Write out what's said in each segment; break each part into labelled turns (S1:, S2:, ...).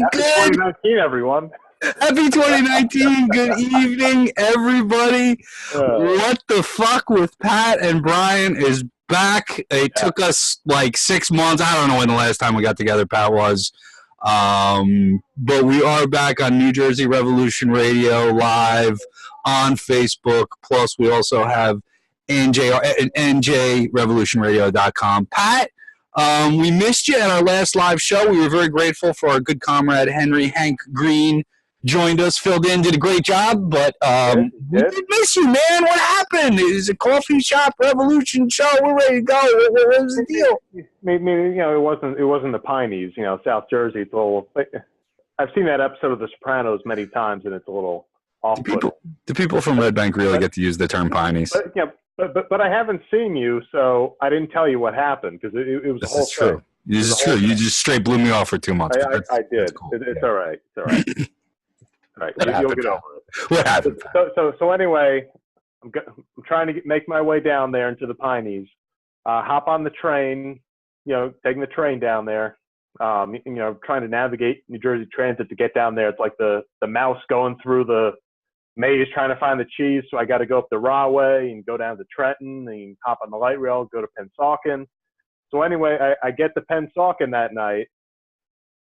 S1: Happy
S2: good.
S1: 2019, everyone.
S2: Happy 2019. Good evening, everybody. What the fuck with Pat and Brian is back. It took us like 6 months. I don't know when the last time we got together, Pat, was. But we are back on New Jersey Revolution Radio live on Facebook. Plus, we also have NJRevolutionRadio.com. Pat, we missed you at our last live show. We were very grateful for our good comrade Hank Green. Joined us, filled in, did a great job, but we did miss you, man. What happened? It was a coffee shop revolution show. We're ready to go. What was the deal?
S1: Maybe it wasn't the Pineys, South Jersey. It's a little. I've seen that episode of The Sopranos many times, and it's a little off-putting.
S2: The people from Red Bank really get to use the term Pineys.
S1: But I haven't seen you, so I didn't tell you what happened because it was a whole thing.
S2: This is true. You just straight blew me off for 2 months.
S1: I did. Cool. It's all right. It's all right. Right, you'll get over it.
S2: What happened?
S1: So anyway, I'm trying to make my way down there into the Pineys. Hop on the train, taking the train down there. Trying to navigate New Jersey Transit to get down there. It's like the mouse going through the maze trying to find the cheese. So I got to go up the Rahway and go down to Trenton and hop on the light rail, go to Pennsauken. So anyway, I get to Pennsauken that night.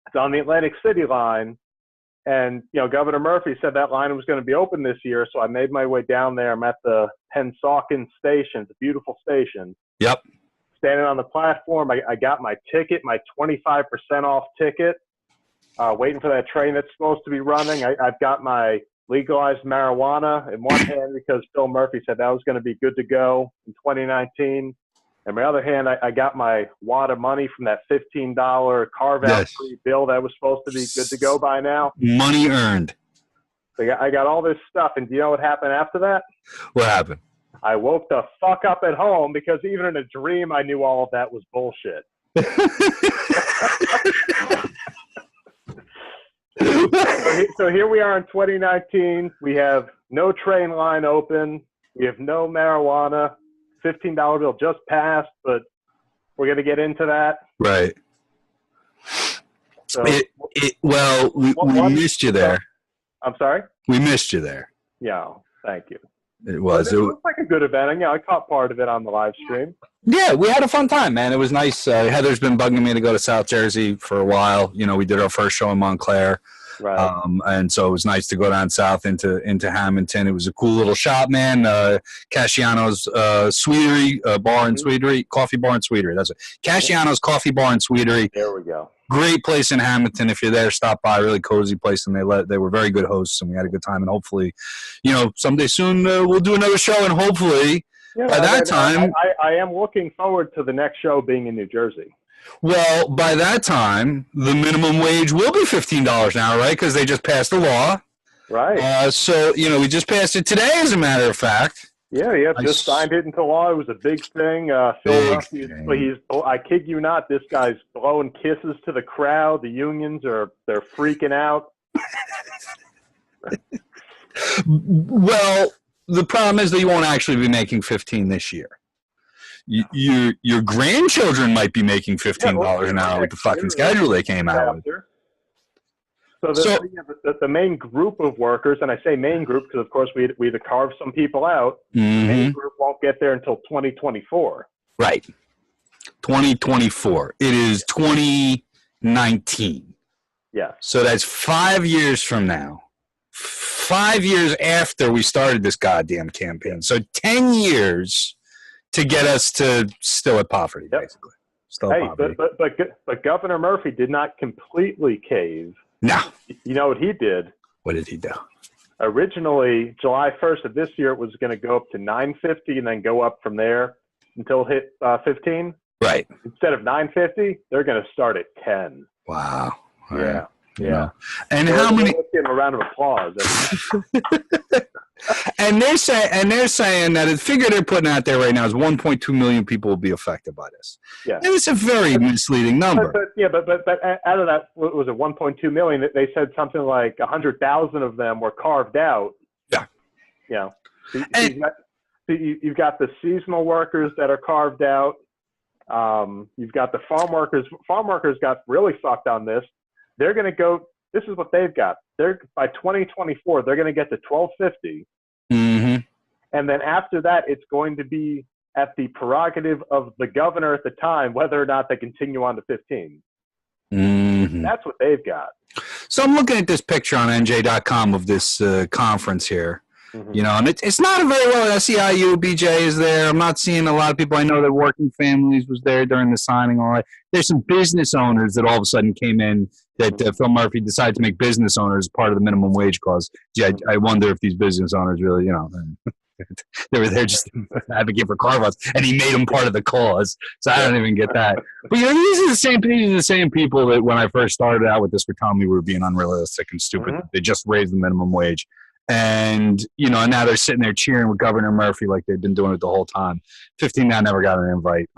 S1: It's on the Atlantic City line. And, Governor Murphy said that line was going to be open this year, so I made my way down there. I'm at the Pennsauken station. It's a beautiful station.
S2: Yep.
S1: Standing on the platform, I got my ticket, my 25% off ticket, waiting for that train that's supposed to be running. I've got my legalized marijuana in one hand because Phil Murphy said that was going to be good to go in 2019. On my other hand, I got my wad of money from that $15 carve-out free bill that was supposed to be good to go by now.
S2: Money earned.
S1: So I got all this stuff, and do you know what happened after that?
S2: What happened?
S1: I woke the fuck up at home because even in a dream, I knew all of that was bullshit. So here we are in 2019. We have no train line open. We have no marijuana. $15 bill just passed, but we're going to get into that.
S2: Right.
S1: So,
S2: we missed you there.
S1: I'm sorry?
S2: We missed you there.
S1: Yeah, thank you.
S2: It was.
S1: It looked like a good event. I caught part of it on the live stream.
S2: Yeah, we had a fun time, man. It was nice. Heather's been bugging me to go to South Jersey for a while. We did our first show in Montclair.
S1: Right.
S2: And so it was nice to go down south into Hamilton. It was a cool little shop, man. Casciano's Sweetery Bar and Sweetery, Coffee Bar and Sweetery. That's it. Casciano's Coffee Bar and Sweetery.
S1: There we go.
S2: Great place in Hamilton. If you're there, stop by. Really cozy place, and they were very good hosts, and we had a good time. And hopefully, someday soon we'll do another show, and hopefully by that time,
S1: I am looking forward to the next show being in New Jersey.
S2: Well, by that time, the minimum wage will be $15 an hour, right? Because they just passed the law.
S1: Right.
S2: So, we just passed it today, as a matter of fact.
S1: Yeah, just signed it into law. It was a big thing. Phil Murphy, I kid you not, this guy's blowing kisses to the crowd. The unions they're freaking out.
S2: Well, the problem is that you won't actually be making $15 this year. Your grandchildren might be making $15 an hour with the fucking schedule they came out with.
S1: So the main group of workers, and I say main group because, of course, we had to carve some people out.
S2: Mm-hmm.
S1: The main group won't get there until 2024.
S2: Right. 2024. It is 2019.
S1: Yeah.
S2: So that's 5 years from now. 5 years after we started this goddamn campaign. So 10 years to get us to still at poverty, basically. Still at poverty.
S1: But Governor Murphy did not completely cave.
S2: No.
S1: You know what he did?
S2: What did he do?
S1: Originally, July 1st of this year, it was going to go up to $9.50 and then go up from there until it hit 15.
S2: Right.
S1: Instead of $9.50, they're going to start at 10.
S2: Wow.
S1: All right.
S2: Yeah. And so how many?
S1: Let's give them a round of applause.
S2: And they're saying that the figure they're putting out there right now is 1.2 million people will be affected by this.
S1: Yeah.
S2: And it's a very misleading number.
S1: But out of that, what was it, 1.2 million? They said something like 100,000 of them were carved out.
S2: Yeah.
S1: You've got the seasonal workers that are carved out. You've got the farm workers. Farm workers got really fucked on this. They're going to go this is what they've got. By 2024, they're going to get to 1250.
S2: Mm-hmm.
S1: And then after that, it's going to be at the prerogative of the governor at the time whether or not they continue on to 15.
S2: Mm-hmm.
S1: That's what they've got.
S2: So I'm looking at this picture on NJ.com of this conference here. Mm-hmm. You know, and it's not a very well. SEIU, BJ is there. I'm not seeing a lot of people I know that working families was there during the signing. All right. There's some business owners that all of a sudden came in that Phil Murphy decided to make business owners part of the minimum wage clause. Gee, I wonder if these business owners really, you know, they were there just to advocate for carve-outs, and he made them part of the cause. So I don't even get that. But you know, these are the same people that when I first started out with this were telling me we were being unrealistic and stupid. Mm-hmm. They just raised the minimum wage. And, you know, now they're sitting there cheering with Governor Murphy like they've been doing it the whole time. 15 now never got an invite.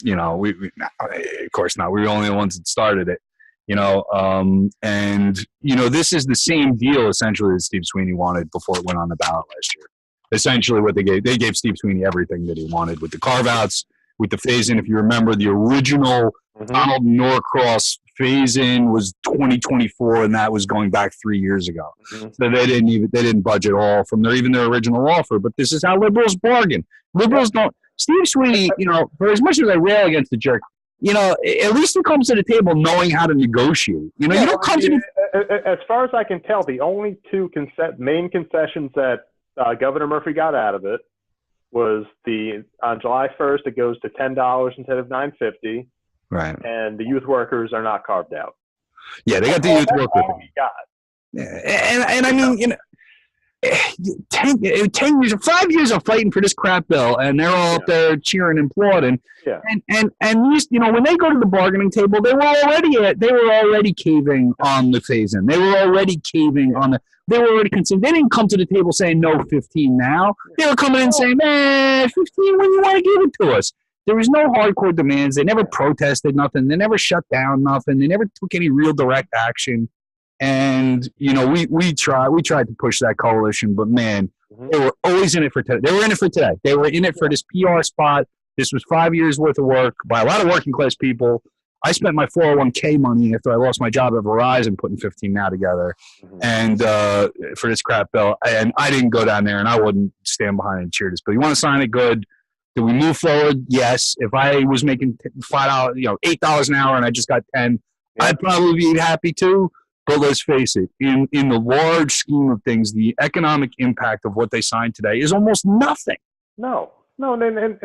S2: You know, we of course not. We were only the ones that started it, you know. And, you know, this is the same deal essentially that Steve Sweeney wanted before it went on the ballot last year. Essentially what they gave Steve Sweeney everything that he wanted with the carve-outs, with the phase-in. If you remember, the original Donald Norcross phase-in was 2024, and that was going back 3 years ago. Mm-hmm. So they didn't budget all from their original offer. But this is how liberals bargain. Liberals don't. Steve Sweeney, you know, for as much as I rail against the jerk, you know, at least he comes to the table knowing how to negotiate. You know, you don't come to the.
S1: As far as I can tell, the only two main concessions that Governor Murphy got out of it was on July 1st it goes to $10 instead of $9.50.
S2: Right.
S1: And the youth workers are not carved out.
S2: Yeah, they got the youth workers.
S1: Yeah.
S2: And I mean, you know, 10 years, 5 years of fighting for this crap bill, and they're all up there cheering and applauding.
S1: Yeah.
S2: And these, you know, when they go to the bargaining table, they were already caving on the phase-in. They were already caving on the. They were already concerned. They didn't come to the table saying no 15 now. They were coming in saying, man, 15 when you want to give it to us. There was no hardcore demands. They never protested nothing. They never shut down nothing. They never took any real direct action. And, you know, we tried to push that coalition, but man, they were always in it for today. They were in it for today. They were in it for this PR spot. This was 5 years worth of work by a lot of working class people. I spent my 401k money after I lost my job at Verizon putting 15 now together and for this crap bill. And I didn't go down there and I wouldn't stand behind and cheer this bill. You want to sign it? Good. Do we move forward? Yes. If I was making $5, you know, $8 an hour and I just got 10, I'd probably be happy too. But let's face it, in the large scheme of things, the economic impact of what they signed today is almost nothing.
S1: No, and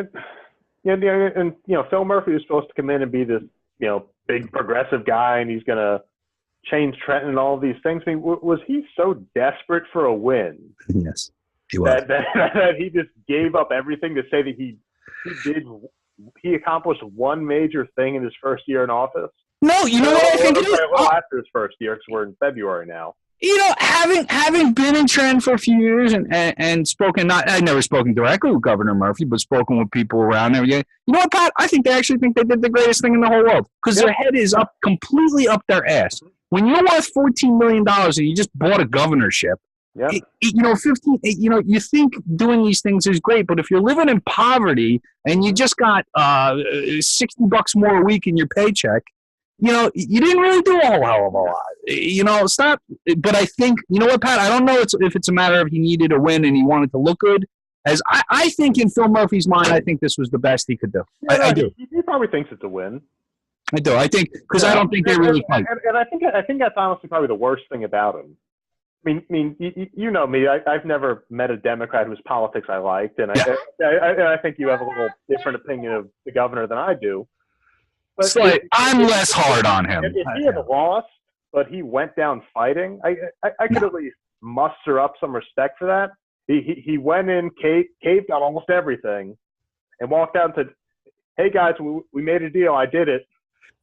S1: you know, Phil Murphy was supposed to come in and be this, you know, big progressive guy, and he's going to change Trenton and all of these things. I mean, was he so desperate for a win?
S2: Yes, he was.
S1: That he just gave up everything to say that he accomplished one major thing in his first year in office?
S2: No, you know what I think it is?
S1: Well, after his first year, because we're in February now.
S2: You know, having been in Trenton for a few years and spoken, I'd never spoken directly with Governor Murphy, but spoken with people around there. You know what, Pat? I think they actually think they did the greatest thing in the whole world because their head is up completely up their ass. When you're worth $14 million and you just bought a governorship, you know, 15. You know, you think doing these things is great, but if you're living in poverty and you just got $60 more a week in your paycheck, you know, you didn't really do a whole hell of a lot. You know, stop. But I think, you know what, Pat? I don't know if it's a matter of he needed a win and he wanted to look good. As I think in Phil Murphy's mind, I think this was the best he could do. I do.
S1: He probably thinks it's a win.
S2: I do. I think because I don't think they really fight.
S1: And I think that's honestly probably the worst thing about him. I mean, you know me. I've never met a Democrat whose politics I liked, and I think you have a little different opinion of the governor than I do. But
S2: I'm less hard on him.
S1: If he had lost, but he went down fighting, I could at least muster up some respect for that. He went in, caved on almost everything, and walked out and said, "Hey guys, we made a deal. I did it."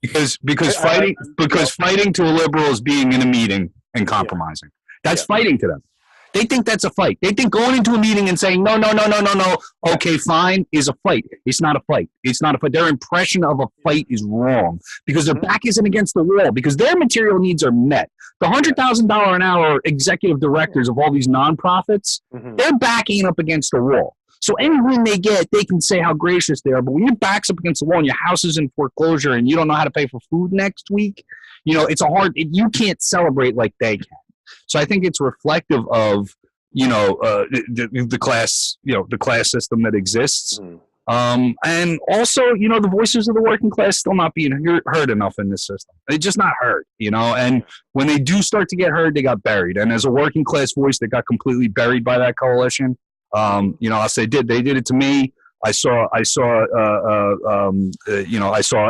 S2: Because fighting to a liberal is being in a meeting and compromising. That's fighting to them. They think that's a fight. They think going into a meeting and saying, no, okay, fine, is a fight. It's not a fight. It's not a fight. Their impression of a fight is wrong because their back isn't against the wall because their material needs are met. The $100,000 an hour executive directors of all these nonprofits, their back ain't up against the wall. So any win they get, they can say how gracious they are. But when your back's up against the wall and your house is in foreclosure and you don't know how to pay for food next week, it's you can't celebrate like they can. So I think it's reflective of, the class, the class system that exists. And also, the voices of the working class still not being heard enough in this system. They're just not heard, and when they do start to get heard, they got buried. And as a working class voice that got completely buried by that coalition, I'll say they did it to me. I saw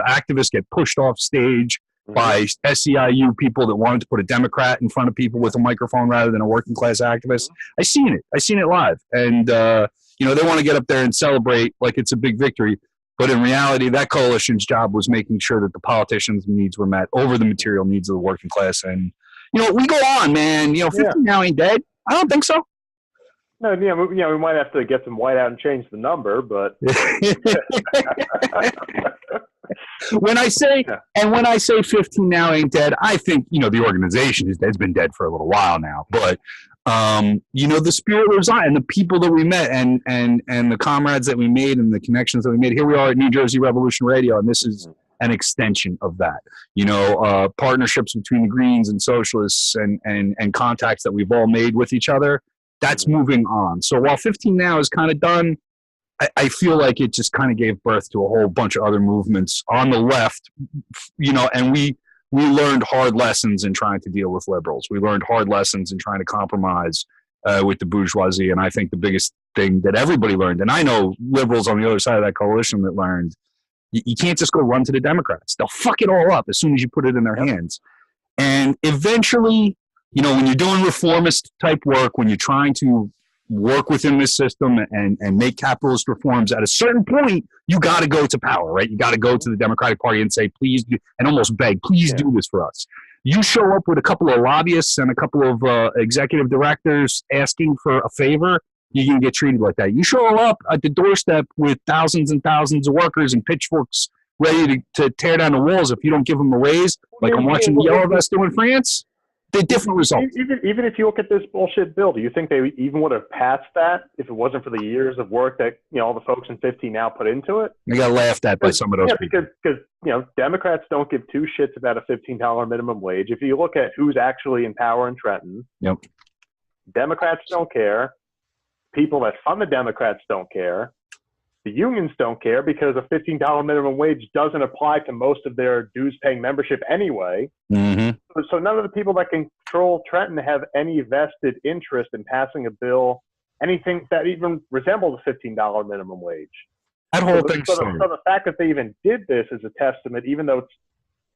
S2: activists get pushed off stage by SEIU people that wanted to put a Democrat in front of people with a microphone rather than a working class activist. I seen it live. And, they want to get up there and celebrate like it's a big victory. But in reality, that coalition's job was making sure that the politicians' needs were met over the material needs of the working class. And, we go on, man. 50 now ain't dead. I don't think so.
S1: No, we might have to get some white out and change the number, but
S2: when I say 15 now ain't dead, I think the organization has been dead for a little while now. But the spirit lives on, and the people that we met, and the comrades that we made, and the connections that we made. Here we are at New Jersey Revolution Radio, and this is an extension of that. Partnerships between the Greens and Socialists, and contacts that we've all made with each other. That's moving on. So while 15 now is kind of done, I feel like it just kind of gave birth to a whole bunch of other movements on the left, and we learned hard lessons in trying to deal with liberals. We learned hard lessons in trying to compromise with the bourgeoisie. And I think the biggest thing that everybody learned, and I know liberals on the other side of that coalition that learned, you can't just go run to the Democrats. They'll fuck it all up as soon as you put it in their hands. And eventually, when you're doing reformist type work, when you're trying to work within this system and make capitalist reforms, at a certain point, you got to go to power, right? You got to go to the Democratic Party and say, please do, and almost beg, please do this for us. You show up with a couple of lobbyists and a couple of executive directors asking for a favor, you can get treated like that. You show up at the doorstep with thousands and thousands of workers and pitchforks ready to tear down the walls if you don't give them a raise, like I'm watching the Yellow Vest do in France. They're different results.
S1: Even if you look at this bullshit bill, do you think they even would have passed that if it wasn't for the years of work that all the folks in 15 now put into it?
S2: They got laughed at by some of those people.
S1: Because Democrats don't give two shits about a $15 minimum wage. If you look at who's actually in power in Trenton, Democrats don't care. People that fund the Democrats don't care. The unions don't care because a $15 minimum wage doesn't apply to most of their dues-paying membership anyway. So none of the people that control Trenton have any vested interest in passing a bill, anything that even resembles a $15 minimum wage.
S2: That whole thing.
S1: So the fact that they even did this is a testament, even though it's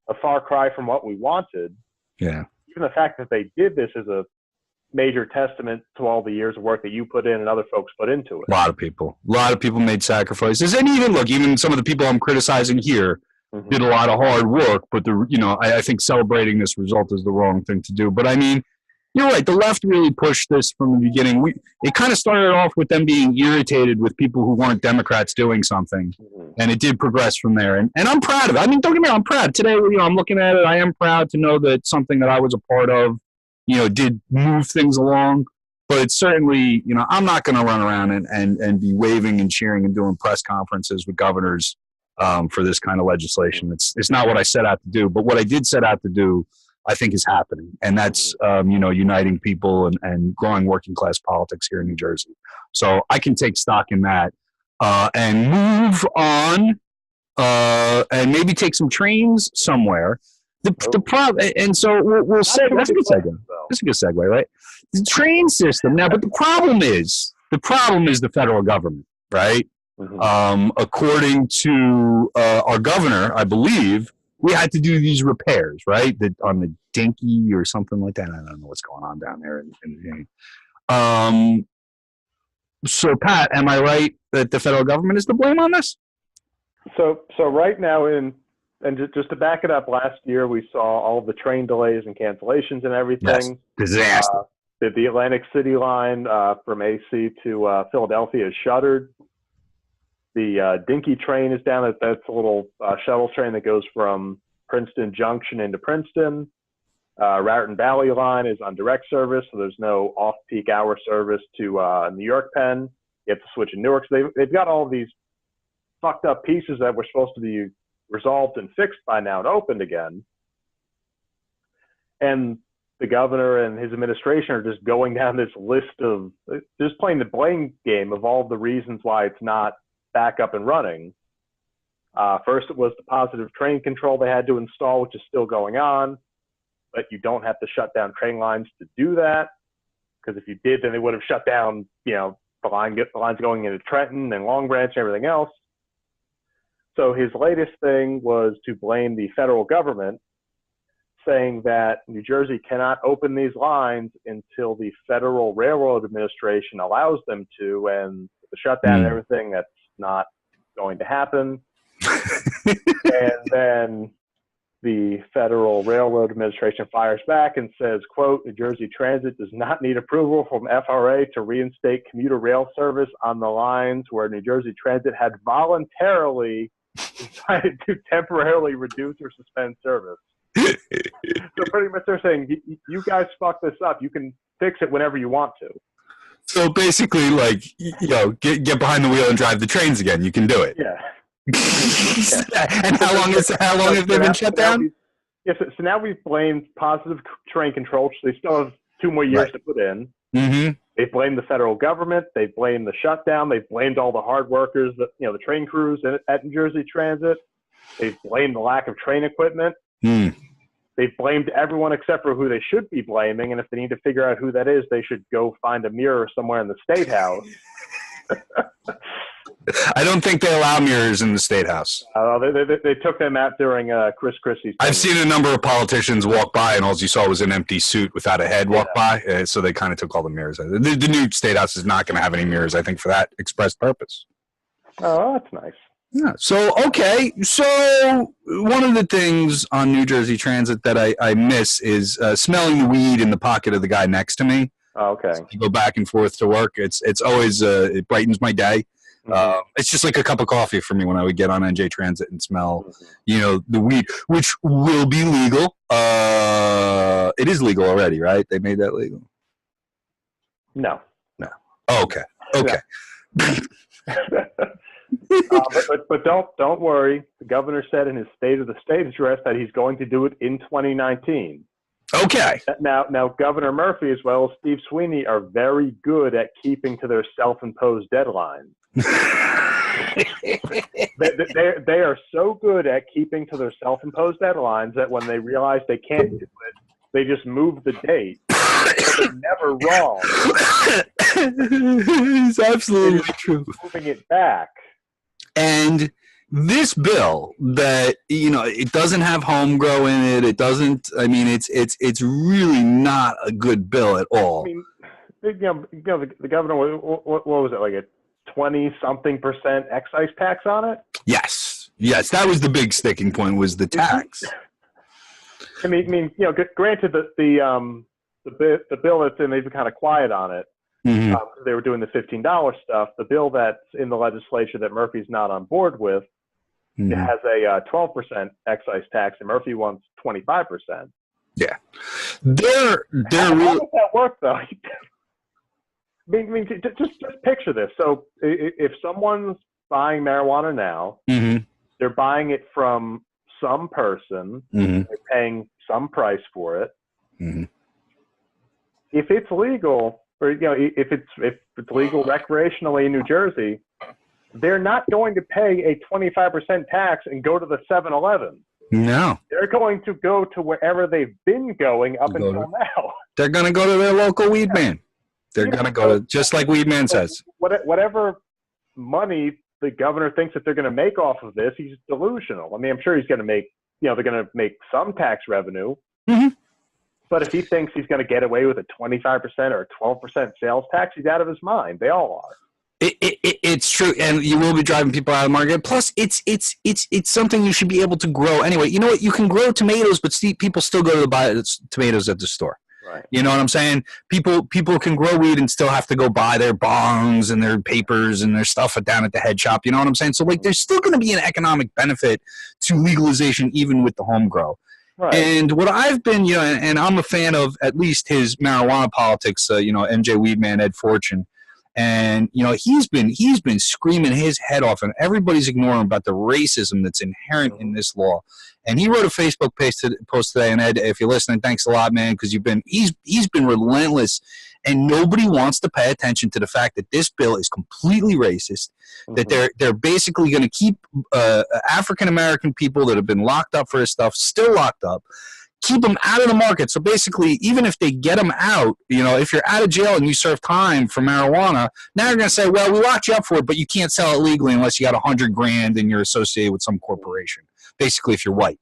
S1: a far cry from what we wanted.
S2: Yeah.
S1: Even the fact that they did this is a major testament to all the years of work that you put in and other folks put into it.
S2: A lot of people made sacrifices, and even some of the people I'm criticizing here did a lot of hard work. But I think celebrating this result is the wrong thing to do. But I mean, you're right. The left really pushed this from the beginning. It kind of started off with them being irritated with people who weren't Democrats doing something, and it did progress from there. And I'm proud of it. I mean, don't get me wrong, I'm proud. Today, I'm looking at it. I am proud to know that something that I was a part of, did move things along. But it's certainly, I'm not going to run around and be waving and cheering and doing press conferences with governors for this kind of legislation. It's not what I set out to do. But what I did set out to do, I think, is happening. And that's, uniting people and growing working class politics here in New Jersey. So I can take stock in that and move on and maybe take some trains somewhere. The problem, and so we'll say that's a good segue. That's a good segue, right? The train system now, but the problem is the federal government, right? According to our governor, I believe we had to do these repairs, right? On the Dinky or something like that. I don't know what's going on down there. So Pat, am I right that the federal government is to blame on this?
S1: So right now and just to back it up, last year we saw all of the train delays and cancellations and everything. Yes.
S2: Disaster.
S1: The Atlantic City line from AC to Philadelphia is shuttered. The Dinky train is down. That's a little shuttle train that goes from Princeton Junction into Princeton. Raritan Valley line is on direct service, so there's no off-peak hour service to New York Penn. You have to switch in Newark. So they've got all these fucked up pieces that were supposed to be resolved and fixed by now and opened again. And the governor and his administration are just going down this list of just playing the blame game of all the reasons why it's not back up and running. First, it was the positive train control they had to install, which is still going on, but you don't have to shut down train lines to do that, because if you did, then they would have shut down, the lines going into Trenton and Long Branch and everything else. So his latest thing was to blame the federal government, saying that New Jersey cannot open these lines until the Federal Railroad Administration allows them to, and the shutdown and everything, that's not going to happen. And then the Federal Railroad Administration fires back and says, quote, New Jersey Transit does not need approval from FRA to reinstate commuter rail service on the lines where New Jersey Transit had voluntarily decided to temporarily reduce or suspend service. So pretty much they're saying, you guys fucked this up. You can fix it whenever you want to.
S2: So basically, like, get behind the wheel and drive the trains again. You can do it.
S1: Yeah.
S2: And how long have they been shut down?
S1: Yes. So now we've blamed positive train control. So they still have 2 more years to put in.
S2: Mm-hmm.
S1: They blamed the federal government. They blamed the shutdown. They blamed all the hard workers, the train crews at New Jersey Transit. They blamed the lack of train equipment. They blamed everyone except for who they should be blaming. And if they need to figure out who that is, they should go find a mirror somewhere in the State House.
S2: I don't think they allow mirrors in the State House.
S1: They took them out during Chris Christie's.
S2: I've seen a number of politicians walk by, and all you saw was an empty suit without a head walk by. So they kind of took all the mirrors. The new State House is not going to have any mirrors, I think, for that express purpose.
S1: Oh, that's nice.
S2: Yeah. So, okay. So one of the things on New Jersey Transit that I miss is smelling the weed in the pocket of the guy next to me.
S1: Oh, okay.
S2: So I go back and forth to work. It's always it brightens my day. It's just like a cup of coffee for me when I would get on NJ Transit and smell, the weed, which will be legal. It is legal already, right? They made that legal.
S1: No.
S2: Oh, okay.
S1: But don't worry. The governor said in his State of the State address that he's going to do it in 2019.
S2: Okay.
S1: Now, Governor Murphy as well as Steve Sweeney are very good at keeping to their self-imposed deadlines. They are so good at keeping to their self-imposed deadlines that when they realize they can't do it, they just move the date. They're never wrong.
S2: It's absolutely true.
S1: Moving it back.
S2: And this bill that, it doesn't have home grow in it. It doesn't, it's really not a good bill at all.
S1: The governor, what was it, like a 20-something% excise tax on it?
S2: Yes, that was the big sticking point, was the tax.
S1: Granted that the bill that's in, they've been kind of quiet on it. They were doing the $15 stuff. The bill that's in the legislature that Murphy's not on board with has a 12% excise tax, and Murphy wants 25%.
S2: Yeah,
S1: how does that work, though? Just picture this. So if someone's buying marijuana now, they're buying it from some person, they're paying some price for it. If it's legal, or if it's legal recreationally in New Jersey, they're not going to pay a 25% tax and go to the 7-Eleven.
S2: No.
S1: They're going to go to wherever they've been going up until now.
S2: They're going to go to their local weed man. They're going to go to, just like Weed Man says.
S1: Whatever money the governor thinks that they're going to make off of this, he's delusional. I'm sure he's going to make, they're going to make some tax revenue. But if he thinks he's going to get away with a 25% or a 12% sales tax, he's out of his mind. They all are.
S2: It's true, and you will be driving people out of the market. Plus, it's something you should be able to grow anyway. You know what? You can grow tomatoes, but people still go to buy tomatoes at the store.
S1: Right.
S2: You know what I'm saying? People can grow weed and still have to go buy their bongs and their papers and their stuff down at the head shop. You know what I'm saying? So, there's still going to be an economic benefit to legalization, even with the home grow. Right. And what I've been, and I'm a fan of at least his marijuana politics, MJ Weedman, Ed Fortune. And he's been screaming his head off, and everybody's ignoring about the racism that's inherent in this law. And he wrote a Facebook post today. And Ed, if you're listening, thanks a lot, man, because he's been relentless, and nobody wants to pay attention to the fact that this bill is completely racist. That they're basically going to keep African American people that have been locked up for this stuff still locked up. Keep them out of the market. So basically, even if they get them out, if you're out of jail and you serve time for marijuana, now you're going to say, well, we locked you up for it, but you can't sell it legally unless you got $100,000 and you're associated with some corporation. Basically, if you're white.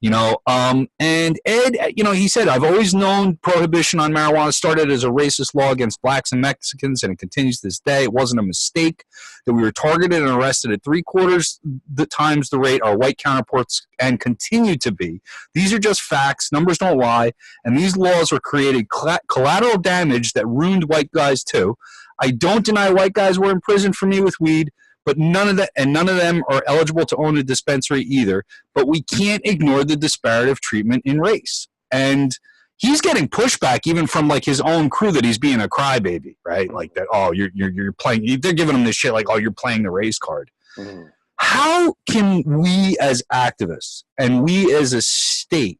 S2: And Ed, he said, I've always known prohibition on marijuana started as a racist law against blacks and Mexicans, and it continues to this day. It wasn't a mistake that we were targeted and arrested at 3/4 the times the rate our white counterparts and continue to be. These are just facts. Numbers don't lie. And these laws were created collateral damage that ruined white guys too. I don't deny white guys were in prison for me with weed, but none of them are eligible to own a dispensary either. But we can't ignore the disparative treatment in race. And he's getting pushback even from like his own crew that he's being a crybaby, right? Like that. Oh, you're playing. They're giving him this shit like, oh, you're playing the race card. How can we as activists and we as a state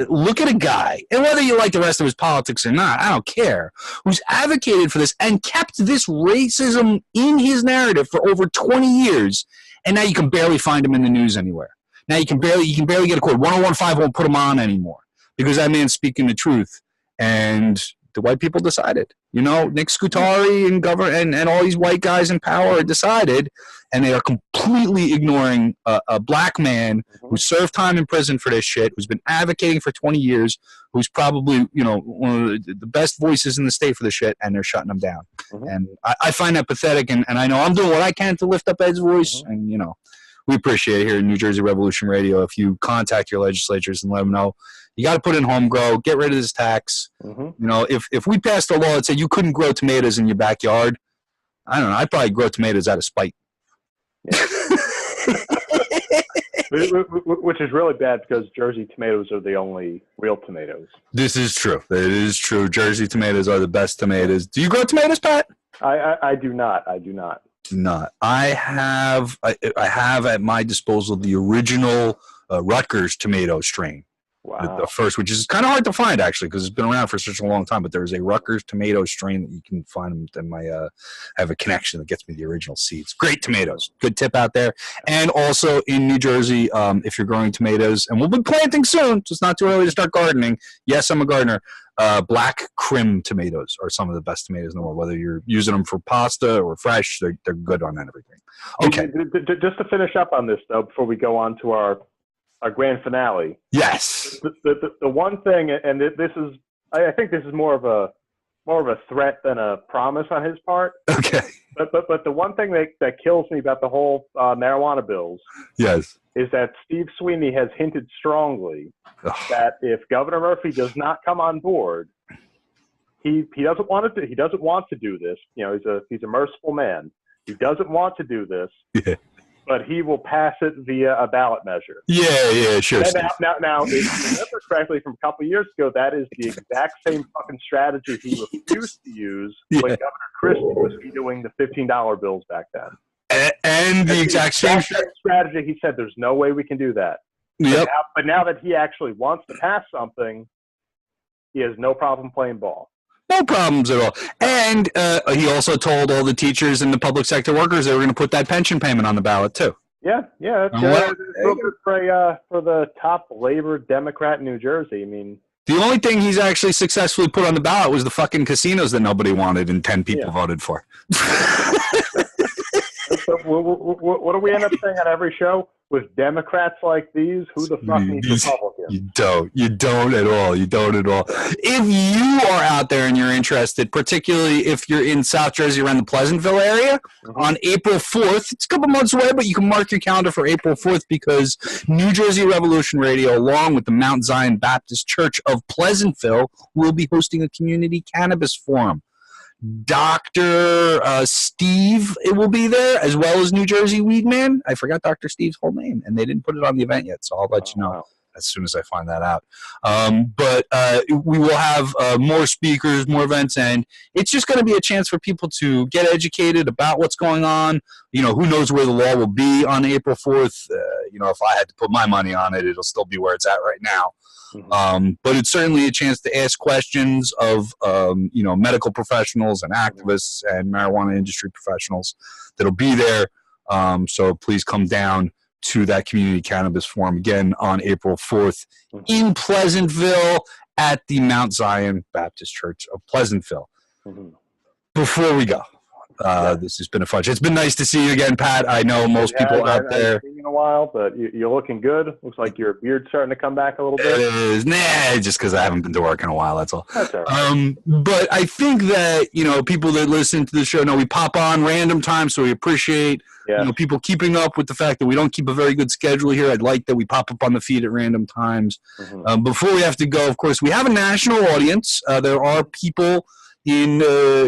S2: look at a guy, and whether you like the rest of his politics or not, I don't care, who's advocated for this and kept this racism in his narrative for over 20 years, and now you can barely find him in the news anywhere. Now you can barely get a quote. 1015 won't put him on anymore because that man's speaking the truth. And the white people decided. Nick Scutari and all these white guys in power decided, and they are completely ignoring a black man who served time in prison for this shit, who's been advocating for 20 years, who's probably one of the best voices in the state for this shit, and they're shutting him down. And I find that pathetic, and I know I'm doing what I can to lift up Ed's voice, and we appreciate it here in New Jersey Revolution Radio if you contact your legislatures and let them know. You got to put in home grow, get rid of this tax. If we passed a law that said you couldn't grow tomatoes in your backyard, I don't know, I'd probably grow tomatoes out of spite.
S1: Yeah. Which is really bad because Jersey tomatoes are the only real tomatoes.
S2: This is true. It is true. Jersey tomatoes are the best tomatoes. Do you grow tomatoes, Pat?
S1: I do not. I do not.
S2: I have at my disposal the original Rutgers tomato strain.
S1: Wow.
S2: The first, which is kind of hard to find actually because it's been around for such a long time. But there's a Rutgers tomato strain that you can find in I have a connection that gets me the original seeds. Great tomatoes. Good tip out there. And also in New Jersey, if you're growing tomatoes, and we'll be planting soon, so it's not too early to start gardening. Yes, I'm a gardener. Black Krim tomatoes are some of the best tomatoes in the world. Whether you're using them for pasta or fresh, they're good on everything. Okay.
S1: Just to finish up on this though, before we go on to our grand finale.
S2: Yes.
S1: The one thing, and this is, I think this is more of a threat than a promise on his part.
S2: Okay.
S1: But the one thing that kills me about the whole marijuana bills.
S2: Yes.
S1: Is that Steve Sweeney has hinted strongly that if Governor Murphy does not come on board, he doesn't want to. He doesn't want to do this. He's a merciful man. He doesn't want to do this. Yeah. But he will pass it via a ballot measure.
S2: Yeah, sure.
S1: Now, if you remember correctly from a couple of years ago, that is the exact same fucking strategy he refused to use when Governor Christie was doing the $15 bills back then.
S2: And the exact same
S1: strategy. He said, "There's no way we can do that."
S2: Yep.
S1: But now that he actually wants to pass something, he has no problem playing ball.
S2: No problems at all. And he also told all the teachers and the public sector workers they were going to put that pension payment on the ballot too.
S1: Yeah. It's real good for the top labor Democrat in New Jersey. I mean,
S2: the only thing he's actually successfully put on the ballot was the fucking casinos that nobody wanted and 10 people voted for.
S1: So what do we end up saying on every show? With Democrats like these, who the fuck needs Republicans?
S2: You don't at all. If you are out there and you're interested, particularly if you're in South Jersey around the Pleasantville area, on April 4th, it's a couple months away, but you can mark your calendar for April 4th because New Jersey Revolution Radio, along with the Mount Zion Baptist Church of Pleasantville, will be hosting a community cannabis forum. Dr. Steve will be there, as well as New Jersey Weed Man. I forgot Dr. Steve's whole name, and they didn't put it on the event yet, so I'll let you know. as soon as I find that out. But we will have more speakers, more events, and it's just going to be a chance for people to get educated about what's going on. Who knows where the law will be on April 4th. If I had to put my money on it, it'll still be where it's at right now. But it's certainly a chance to ask questions of, medical professionals and activists and marijuana industry professionals that'll be there. So please come down to that community cannabis forum again on April 4th in Pleasantville at the Mount Zion Baptist Church of Pleasantville. Before we go, this has been a fun show. It's been nice to see you again, Pat. I know most people out there. I haven't
S1: seen you in a while, but you're looking good. Looks like your beard's starting to come back a little bit.
S2: It is. Just because I haven't been to work in a while, that's all.
S1: That's all right.
S2: But I think that, people that listen to the show know we pop on random times, so we appreciate people keeping up with the fact that we don't keep a very good schedule here. I'd like that we pop up on the feed at random times. Before we have to go, of course, we have a national audience. There are people in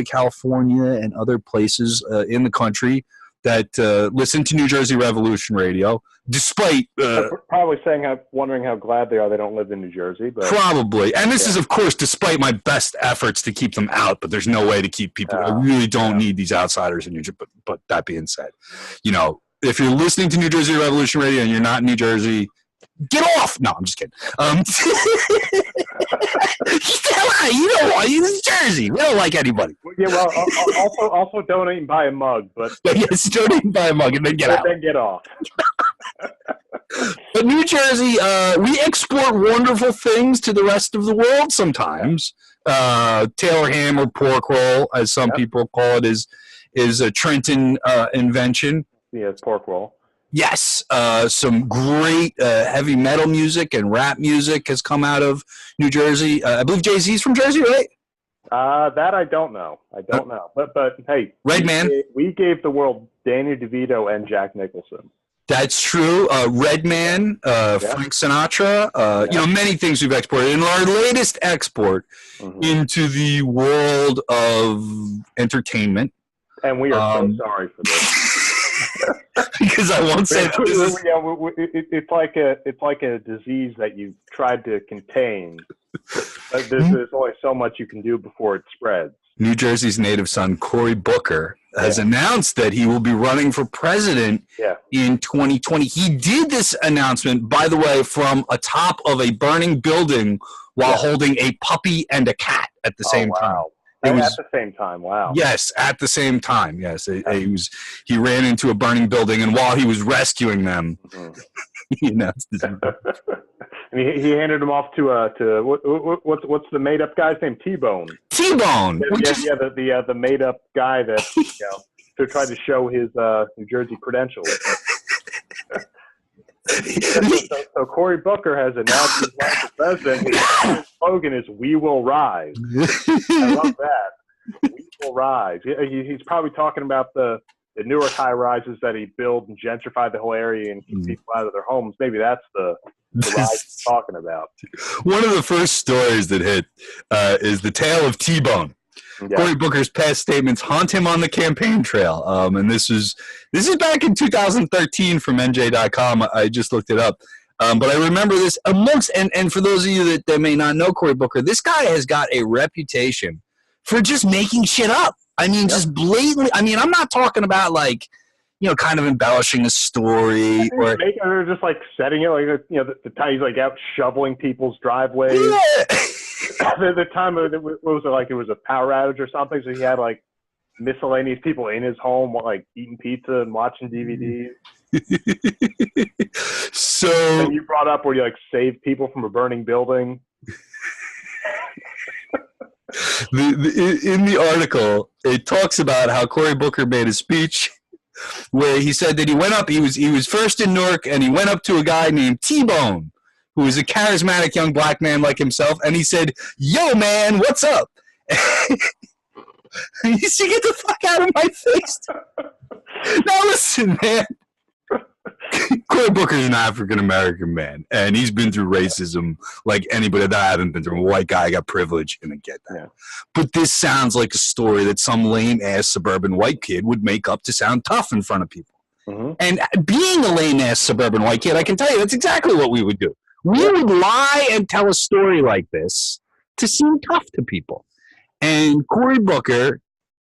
S2: California and other places in the country that listen to New Jersey Revolution Radio, despite
S1: probably wondering how glad they are they don't live in New Jersey. But
S2: probably, and this is of course despite my best efforts to keep them out. But there's no way to keep people. I really don't need these outsiders in New Jersey. But that being said, if you're listening to New Jersey Revolution Radio and you're not in New Jersey, get off! No, I'm just kidding. This is Jersey. We don't like anybody.
S1: Yeah, well, also donate and buy a mug, but
S2: yes, donate and buy a mug, and then get out.
S1: Then get off.
S2: But New Jersey, we export wonderful things to the rest of the world. Sometimes Taylor ham or pork roll, as some people call it, is a Trenton invention.
S1: Yeah, it's pork roll.
S2: Yes, some great heavy metal music and rap music has come out of New Jersey. I believe Jay-Z's from Jersey, right?
S1: That I don't know. But hey,
S2: Redman.
S1: We gave the world Danny DeVito and Jack Nicholson.
S2: That's true. Redman, Frank Sinatra, many things we've exported. And our latest export into the world of entertainment.
S1: And we are so sorry for this.
S2: Because I won't say that
S1: it's like a disease that you tried to contain. There's only so much you can do before it spreads.
S2: New Jersey's native son, Cory Booker, has announced that he will be running for president in 2020. He did this announcement, by the way, from atop of a burning building while holding a puppy and a cat at the same time.
S1: At the same time, wow.
S2: Yes, at the same time, yes. He ran into a burning building, and while he was rescuing them, he announced this.
S1: And he handed him off to what's the made up guy's name? T-Bone.
S2: T-Bone.
S1: The made up guy that to try to show his New Jersey credentials. So Cory Booker has announced his run for president. His slogan is "We will rise." I love that. We will rise. He's probably talking about the Newark high rises that he built and gentrified the whole area and keep people out of their homes. Maybe that's the rise he's talking about.
S2: One of the first stories that hit is the tale of T-Bone. Yeah. Cory Booker's past statements haunt him on the campaign trail. And this is back in 2013 from NJ.com. I just looked it up. But I remember this and for those of you that may not know Cory Booker, this guy has got a reputation for just making shit up. I mean, just blatantly. I mean, I'm not talking about kind of embellishing a story or
S1: just like setting it the time he's like out shoveling people's driveways.
S2: Yeah.
S1: the time what was it like? It was a power outage or something. So he had like miscellaneous people in his home, like eating pizza and watching DVDs.
S2: So
S1: and you brought up where you like saved people from a burning building.
S2: In the article, it talks about how Cory Booker made a speech where he said that he went up. He was first in Newark, and he went up to a guy named T-Bone, who was a charismatic young black man like himself, and he said, "Yo, man, what's up?" He said, "Get the fuck out of my face!" Now listen, man. Cory Booker's an African-American man, and he's been through racism like anybody that I haven't been through. A white guy got privilege, and I get that. Yeah. But this sounds like a story that some lame-ass suburban white kid would make up to sound tough in front of people. Mm-hmm. And being a lame-ass suburban white kid, I can tell you that's exactly what we would do. We would lie and tell a story like this to seem tough to people. And Cory Booker,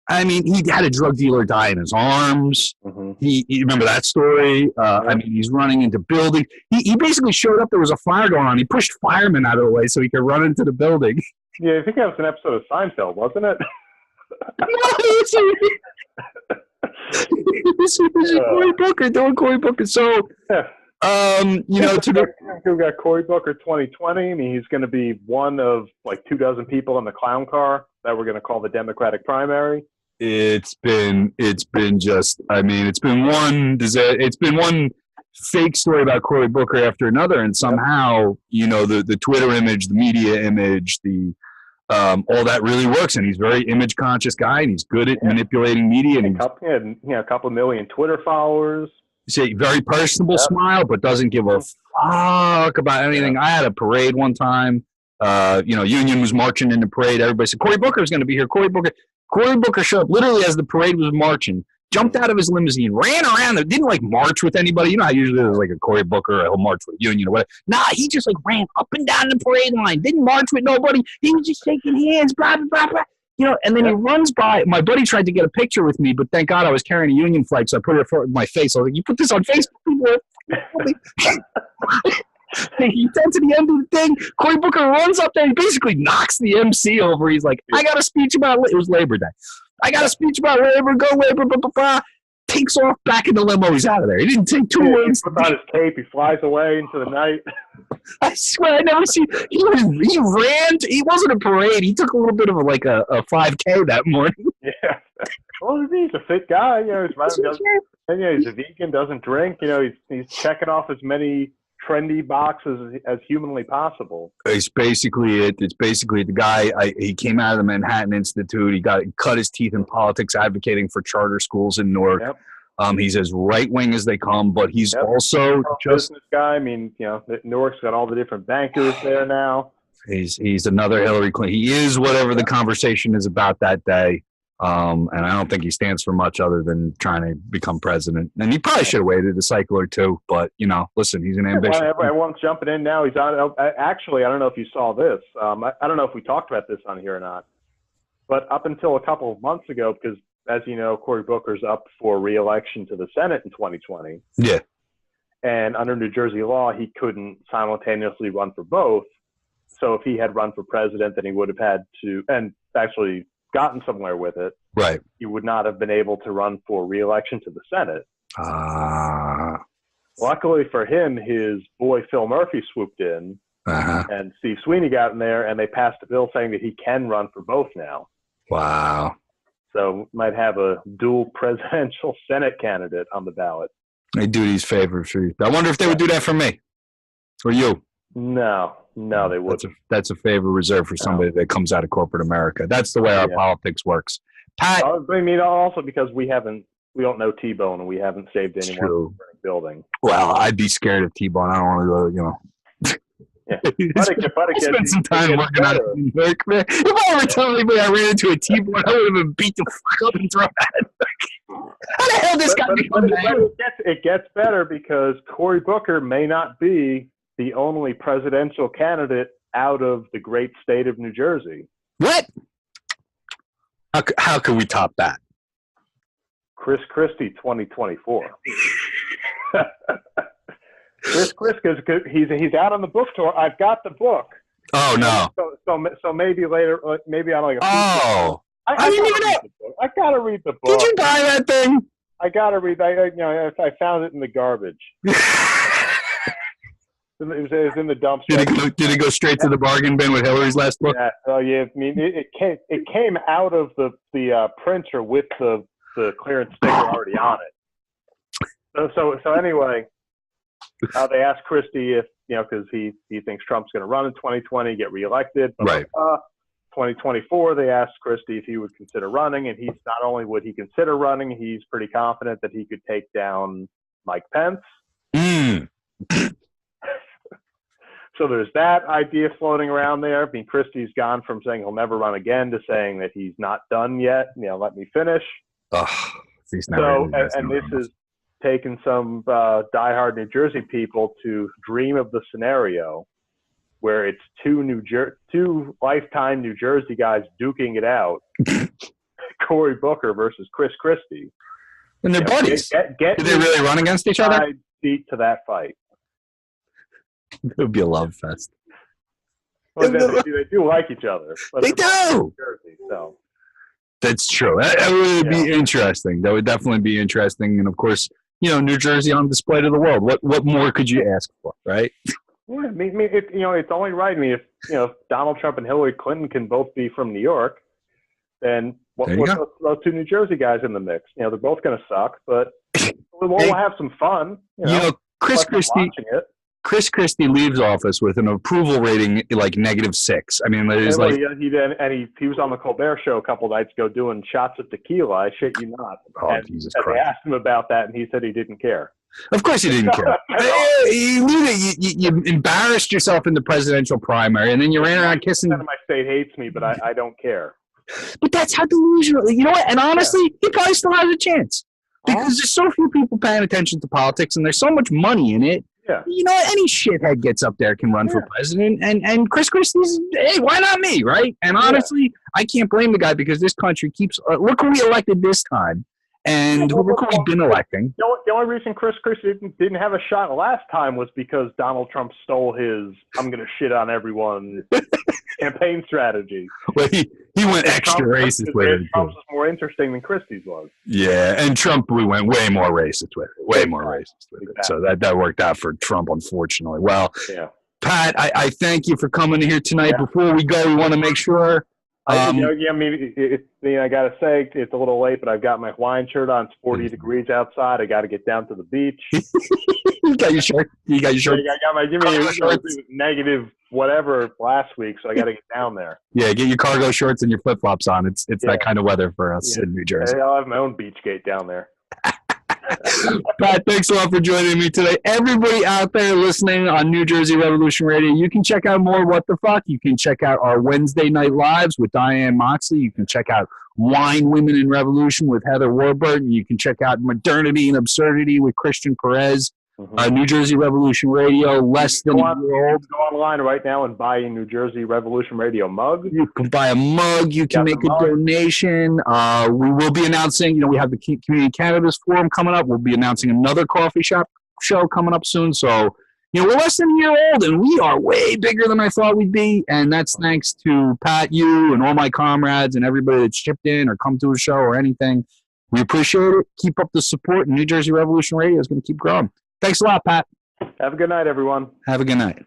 S2: I mean, he had a drug dealer die in his arms.
S1: Mm-hmm.
S2: You remember that story? I mean, he's running into buildings. He basically showed up. There was a fire going on. He pushed firemen out of the way so he could run into the building.
S1: Yeah, I think that was an episode of Seinfeld, wasn't it?
S2: This is Cory Booker doing Cory Booker. So, you know,
S1: we got Cory Booker 2020. I mean, he's going to be one of like 24 people in the clown car that we're going to call the Democratic primary.
S2: It's been just, I mean, it's been one fake story about Cory Booker after another, and somehow, you know, the Twitter image, the media image, the all that really works, and he's a very image conscious guy, and he's good at manipulating media, and
S1: a couple million Twitter followers.
S2: Say very personable smile, but doesn't give a fuck about anything. I had a parade one time. You know, Union was marching in the parade. Everybody said Cory Booker is going to be here. Cory Booker showed up literally as the parade was marching, jumped out of his limousine, ran around, didn't like march with anybody. You know how usually there's like a Cory Booker, he'll march with Union or whatever. Nah, he just like ran up and down the parade line, didn't march with nobody. He was just shaking hands, blah, blah, blah, blah. You know, and then he runs by. My buddy tried to get a picture with me, but thank God I was carrying a Union flag, so I put it in my face. I was like, you put this on Facebook, people. He gets to the end of the thing. Cory Booker runs up there and basically knocks the MC over. He's like, I got a speech about it was Labor Day. I got a speech about Labor, go Labor, blah, blah, blah. Takes off back in the limo. He's out of there. He didn't take 2 words.
S1: He puts on his cape. He flies away into the night.
S2: I swear, I never seen. He ran. He wasn't a parade. He took a little bit of a 5K that morning.
S1: Yeah. Well, he's a fit guy. You know, he's a vegan, doesn't drink. You know, he's checking off as many trendy boxes as humanly possible.
S2: It's basically it. It's basically the guy. He came out of the Manhattan Institute. He cut his teeth in politics, advocating for charter schools in Newark. Yep. He's as right wing as they come, but he's also just
S1: business guy. I mean, you know, Newark's got all the different bankers there now.
S2: He's another Hillary Clinton. He is whatever the conversation is about that day. And I don't think he stands for much other than trying to become president. And he probably should have waited a cycle or two. But, you know, listen, he's an ambitious.
S1: Everyone's jumping in now. He's on. Actually, I don't know if you saw this. I don't know if we talked about this on here or not. But up until a couple of months ago, because, as you know, Cory Booker's up for re-election to the Senate in 2020.
S2: Yeah.
S1: And under New Jersey law, he couldn't simultaneously run for both. So if he had run for president, then he would have had to – and actually – gotten somewhere with it,
S2: right?
S1: He would not have been able to run for re-election to the Senate. Luckily for him, his boy Phil Murphy swooped in, and Steve Sweeney got in there, and they passed a bill saying that he can run for both now.
S2: Wow!
S1: So might have a dual presidential Senate candidate on the ballot.
S2: They do these favors for you. I wonder if they would do that for me or you.
S1: No, they wouldn't.
S2: That's a favor reserved for somebody that comes out of corporate America. That's the way our politics works. Pat,
S1: I mean, also because we don't know T-Bone and we haven't saved anyone from the building.
S2: Well, I'd be scared of T-Bone. I don't want to go, you know.
S1: Yeah. But
S2: I spent some time working on it. If I ever tell anybody I ran into a T-Bone, I would have been beat the fuck up and thrown out. How the hell this guy become that?
S1: It gets better because Cory Booker may not be the only presidential candidate out of the great state of New Jersey.
S2: What? How can we top that?
S1: Chris Christie, 2024. Chris Christie, he's out on the book tour. I've got the book.
S2: Oh no!
S1: So maybe later, maybe on like a.
S2: Oh,
S1: I gotta read the book.
S2: Did you buy that thing?
S1: I gotta read. I found it in the garbage. It was in the dumpster.
S2: Did it go straight to the bargain bin with Hillary's last book?
S1: Yeah. Oh yeah. I mean, it came out of the printer with the clearance sticker already on it. So anyway, they asked Christie if because he thinks Trump's going to run in 2020, get reelected.
S2: Right.
S1: 2024, they asked Christie if he would consider running, and he's not only would he consider running, he's pretty confident that he could take down Mike Pence. So there's that idea floating around there. I mean, Christie's gone from saying he'll never run again to saying that he's not done yet. Let me finish.
S2: He's never.
S1: So, and this is taken some diehard New Jersey people to dream of the scenario where it's two lifetime New Jersey guys duking it out. Cory Booker versus Chris Christie.
S2: And they're buddies.
S1: Do
S2: they really run against each other?
S1: Seat to that fight.
S2: It would be a love fest.
S1: Well, they do like each other.
S2: They do.
S1: Jersey, so.
S2: That's true. That would be interesting. That would definitely be interesting. And of course, New Jersey on display to the world. What more could you ask for, right?
S1: Yeah, I mean, it's only right. I mean, if Donald Trump and Hillary Clinton can both be from New York, then what's those two New Jersey guys in the mix? They're both going to suck, but we'll have some fun.
S2: Chris Christie leaves office with an approval rating like -6. I mean, there's
S1: he was on the Colbert Show a couple nights ago doing shots of tequila. I shit you not.
S2: Oh, Jesus Christ!
S1: They asked him about that, and he said he didn't care.
S2: Of course he didn't care. You embarrassed yourself in the presidential primary, and then you ran around kissing.
S1: My state hates me, but I don't care.
S2: But that's how delusional. You know what? And honestly, he probably still has a chance because there's so few people paying attention to politics, and there's so much money in it.
S1: Yeah.
S2: Any shithead gets up there can run for president, and Chris Christie's, hey, why not me, right? And honestly, I can't blame the guy because this country keeps look who we elected this time, and look who we've been electing.
S1: The only reason Chris Christie didn't have a shot last time was because Donald Trump stole his "I'm going to shit on everyone" campaign strategy.
S2: Well, he went extra racist with it.
S1: Trump's was more interesting than Christie's was.
S2: Yeah, and Trump, we went way more racist with it. Way more racist with it. So that worked out for Trump, unfortunately. Well, Pat, I thank you for coming here tonight. Yeah. Before we go, we want to make sure.
S1: I got to say, it's a little late, but I've got my Hawaiian shirt on. It's 40 degrees outside. I got to get down to the beach.
S2: You got your shirt? I
S1: got my negative whatever last week, so I got to get down there.
S2: Yeah, get your cargo shorts and your flip-flops on. It's that kind of weather for us in New Jersey.
S1: I'll have my own beach gate down there.
S2: Pat, thanks a lot for joining me today. Everybody out there listening on New Jersey Revolution Radio, you can check out more What the Fuck. You can check out our Wednesday night lives with Diane Moxley. You can check out Wine, Women, and Revolution with Heather Warburton. You can check out Modernity and Absurdity with Christian Perez. New Jersey Revolution Radio, less than a year old.
S1: Go online right now and buy a New Jersey Revolution Radio mug.
S2: You can buy a mug. You can make a donation. We will be announcing, we have the Community Cannabis Forum coming up. We'll be announcing another coffee shop show coming up soon. So, we're less than a year old, and we are way bigger than I thought we'd be. And that's thanks to Pat, you, and all my comrades and everybody that's chipped in or come to a show or anything. We appreciate it. Keep up the support, and New Jersey Revolution Radio is going to keep growing. Thanks a lot, Pat.
S1: Have a good night, everyone.
S2: Have a good night.